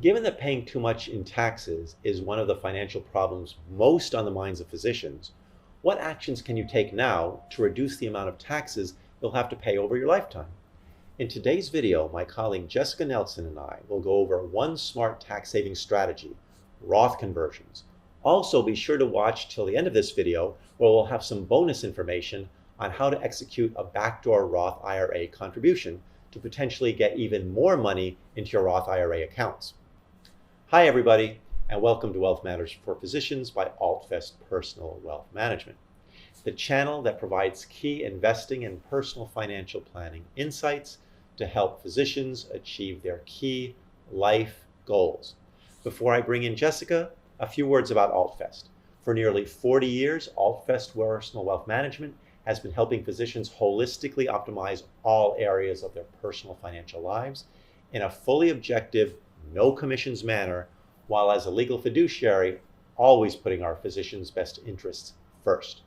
Given that paying too much in taxes is one of the financial problems most on the minds of physicians, what actions can you take now to reduce the amount of taxes you'll have to pay over your lifetime? In today's video, my colleague Jessica Nelson and I will go over one smart tax saving strategy, Roth conversions. Also, be sure to watch till the end of this video where we'll have some bonus information on how to execute a backdoor Roth IRA contribution to potentially get even more money into your Roth IRA accounts. Hi everybody, and welcome to Wealth Matters for Physicians by Altfest Personal Wealth Management, the channel that provides key investing and personal financial planning insights to help physicians achieve their key life goals. Before I bring in Jessica, a few words about Altfest. For nearly 40 years, Altfest Personal Wealth Management has been helping physicians holistically optimize all areas of their personal financial lives in a fully objective, no commissions manner, while as a legal fiduciary, always putting our physicians' best interests first.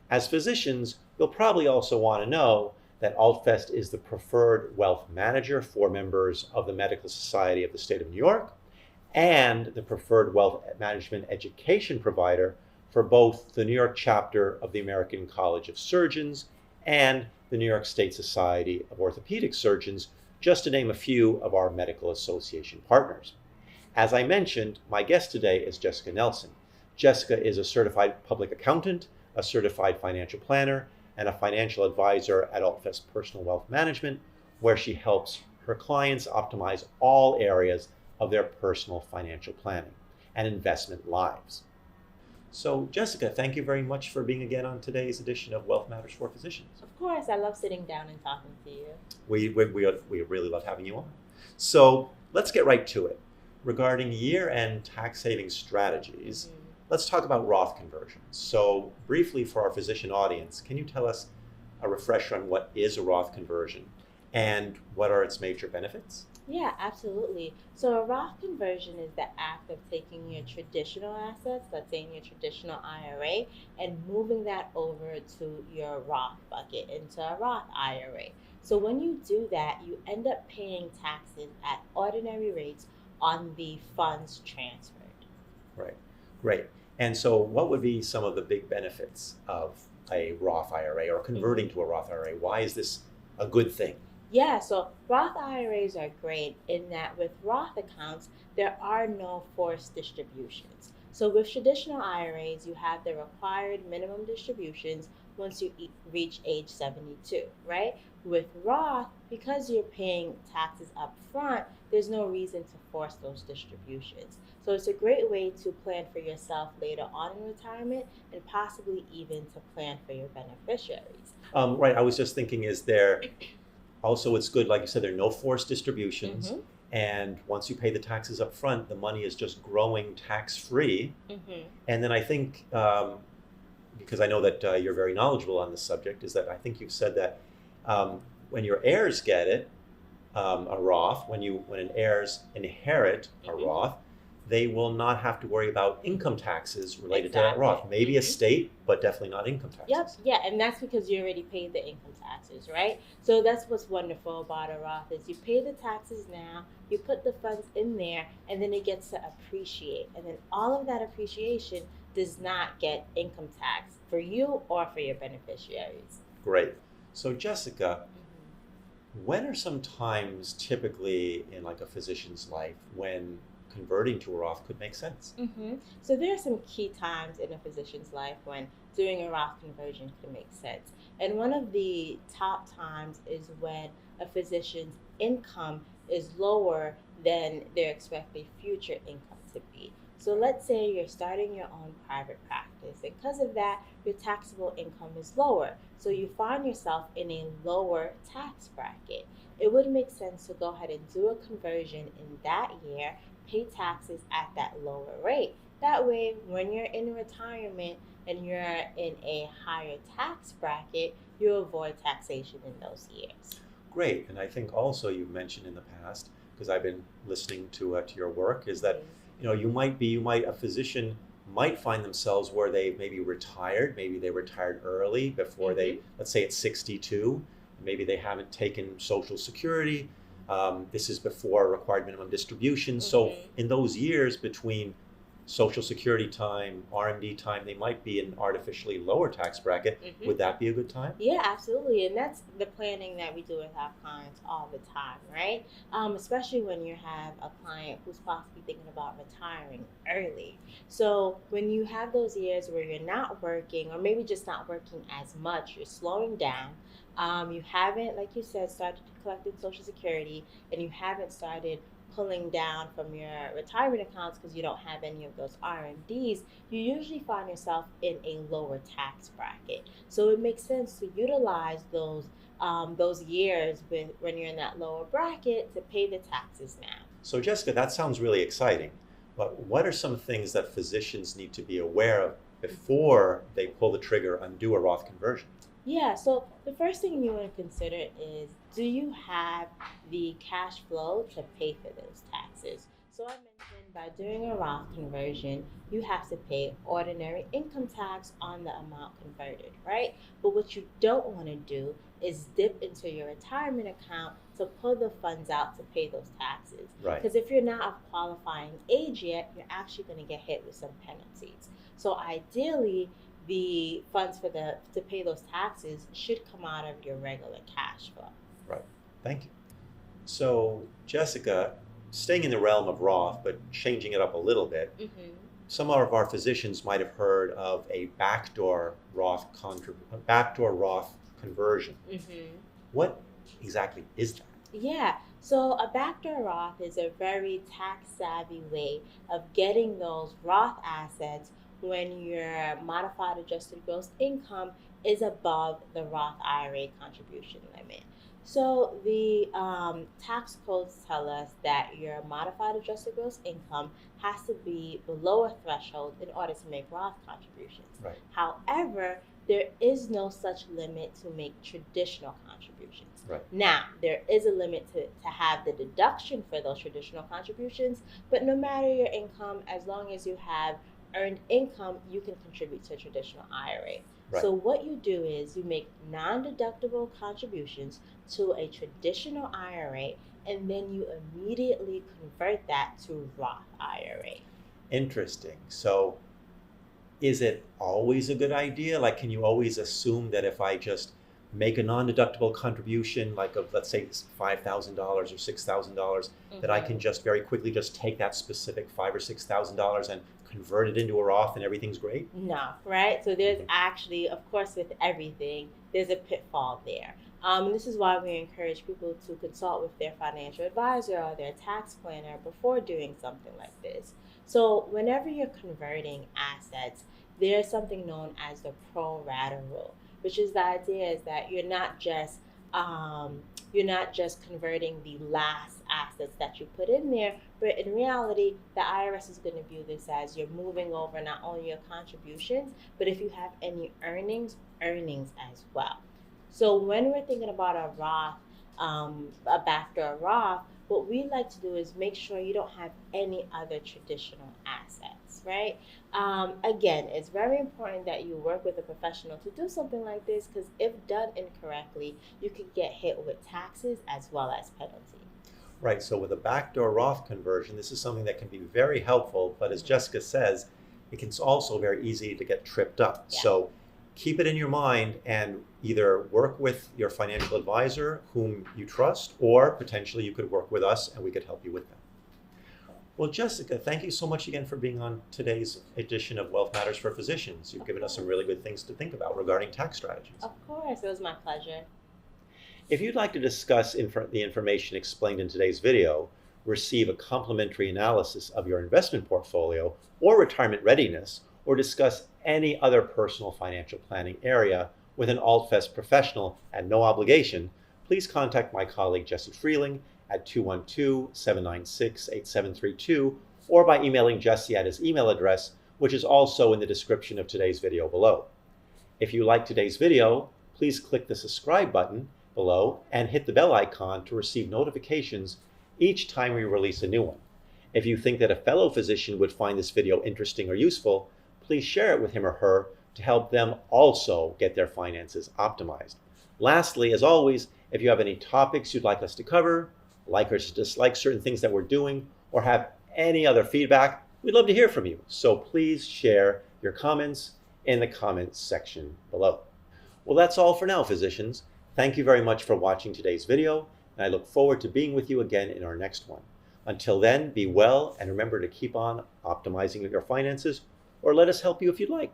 As physicians, you'll probably also want to know that Altfest is the preferred wealth manager for members of the Medical Society of the State of New York and the preferred wealth management education provider for both the New York chapter of the American College of Surgeons and the New York State Society of Orthopedic Surgeons, just to name a few of our medical association partners. As I mentioned, my guest today is Jessica Nelson. Jessica is a certified public accountant, a certified financial planner, and a financial advisor at Altfest Personal Wealth Management, where she helps her clients optimize all areas of their personal financial planning and investment lives. So Jessica, thank you very much for being again on today's edition of Wealth Matters for Physicians. Of course, I love sitting down and talking to you. We really love having you on. So let's get right to it. Regarding year-end tax saving strategies, let's talk about Roth conversions. So briefly for our physician audience, can you tell us a refresher on what is a Roth conversion and what are its major benefits? Yeah, absolutely. So a Roth conversion is the act of taking your traditional assets, let's say in your traditional IRA, and moving that over to your Roth bucket into a Roth IRA. So when you do that, you end up paying taxes at ordinary rates on the funds transferred. Right, great. And so what would be some of the big benefits of a Roth IRA or converting to a Roth IRA? Why is this a good thing? Yeah, so Roth IRAs are great in that with Roth accounts, there are no forced distributions. So with traditional IRAs, you have the required minimum distributions once you reach age 72, right? With Roth, because you're paying taxes up front, there's no reason to force those distributions. So it's a great way to plan for yourself later on in retirement and possibly even to plan for your beneficiaries. Right, I was just thinking, is there, also it's good, like you said, there are no forced distributions. And once you pay the taxes up front, the money is just growing tax-free. And then I think, because I know that you're very knowledgeable on this subject, is that I think you've said that when your heirs get it, a Roth, when an heirs inherit a Roth, they will not have to worry about income taxes related to that Roth. Maybe estate, but definitely not income taxes. Yep, yeah, and that's because you already paid the income taxes, right? So that's what's wonderful about a Roth is you pay the taxes now, you put the funds in there, and then it gets to appreciate. And then all of that appreciation does not get income tax for you or for your beneficiaries. Great. So Jessica, when are some times typically in like a physician's life when converting to a Roth could make sense? So there are some key times in a physician's life when doing a Roth conversion could make sense. And one of the top times is when a physician's income is lower than their expected future income to be. So let's say you're starting your own private practice. Because of that, your taxable income is lower. So you find yourself in a lower tax bracket. It would make sense to go ahead and do a conversion in that year, pay taxes at that lower rate. That way, when you're in retirement and you're in a higher tax bracket, you avoid taxation in those years. Great. And I think also you've mentioned in the past, because I've been listening to your work, is that a physician might find themselves where they maybe retired, maybe they retired early before they, let's say at 62, maybe they haven't taken Social Security, This is before required minimum distribution. So in those years between Social Security time, RMD time, they might be in artificially lower tax bracket. Would that be a good time? Yeah, absolutely. And that's the planning that we do with our clients all the time, right? Especially when you have a client who's possibly thinking about retiring early. So when you have those years where you're not working, or maybe just not working as much, you're slowing down, you haven't, like you said, started collecting Social Security, and you haven't started pulling down from your retirement accounts because you don't have any of those RMDs, you usually find yourself in a lower tax bracket. So it makes sense to utilize those years when you're in that lower bracket to pay the taxes now. So Jessica, that sounds really exciting. But what are some things that physicians need to be aware of before they pull the trigger and do a Roth conversion? Yeah, so the first thing you want to consider is, do you have the cash flow to pay for those taxes? So I mentioned by doing a Roth conversion, you have to pay ordinary income tax on the amount converted, right? But what you don't want to do is dip into your retirement account to pull the funds out to pay those taxes. Right. Because if you're not of qualifying age yet, you're actually going to get hit with some penalties. So ideally, the funds to pay those taxes should come out of your regular cash flow. Right. Thank you. So, Jessica, staying in the realm of Roth, but changing it up a little bit, some of our physicians might have heard of a backdoor Roth conversion. What exactly is that? Yeah. So a backdoor Roth is a very tax-savvy way of getting those Roth assets when your modified adjusted gross income is above the Roth IRA contribution limit. So the tax codes tell us that your modified adjusted gross income has to be below a threshold in order to make Roth contributions. Right. However, there is no such limit to make traditional contributions. Right. Now, there is a limit to have the deduction for those traditional contributions, but no matter your income, as long as you have earned income, you can contribute to a traditional IRA. Right. So what you do is you make non-deductible contributions to a traditional IRA, and then you immediately convert that to Roth IRA. Interesting. So is it always a good idea? Like, can you always assume that if I just make a non-deductible contribution, like of, let's say, $5,000 or $6,000, that I can just very quickly just take that specific $5,000 or $6,000 and convert it into a Roth and everything's great? No, right? So there's actually, of course, with everything, there's a pitfall there. And this is why we encourage people to consult with their financial advisor or their tax planner before doing something like this. So whenever you're converting assets, there's something known as the pro rata rule, which is the idea is that you're not just converting the last assets that you put in there, but in reality, the IRS is going to view this as you're moving over not only your contributions, but if you have any earnings as well. So when we're thinking about a Roth, a backdoor Roth, what we like to do is make sure you don't have any other traditional assets, right? Again, it's very important that you work with a professional to do something like this, because if done incorrectly, you could get hit with taxes as well as penalties. Right, so with a backdoor Roth conversion, this is something that can be very helpful, but as Jessica says, it can also very easy to get tripped up. Yeah. So keep it in your mind and either work with your financial advisor whom you trust, or potentially you could work with us and we could help you with that. Well, Jessica, thank you so much again for being on today's edition of Wealth Matters for Physicians. You've given us some really good things to think about regarding tax strategies. Of course, it was my pleasure. If you'd like to discuss the information explained in today's video, receive a complimentary analysis of your investment portfolio or retirement readiness, or discuss any other personal financial planning area with an Altfest professional at no obligation, please contact my colleague Jesse Freeling at 212-796-8732, or by emailing Jesse at his email address, which is also in the description of today's video below. If you like today's video, please click the subscribe button below and hit the bell icon to receive notifications each time we release a new one. If you think that a fellow physician would find this video interesting or useful, please share it with him or her to help them also get their finances optimized. Lastly, as always, if you have any topics you'd like us to cover, like or dislike certain things that we're doing, or have any other feedback, we'd love to hear from you. So please share your comments in the comments section below. Well, that's all for now, physicians. Thank you very much for watching today's video, and I look forward to being with you again in our next one. Until then, be well, and remember to keep on optimizing your finances, or let us help you if you'd like.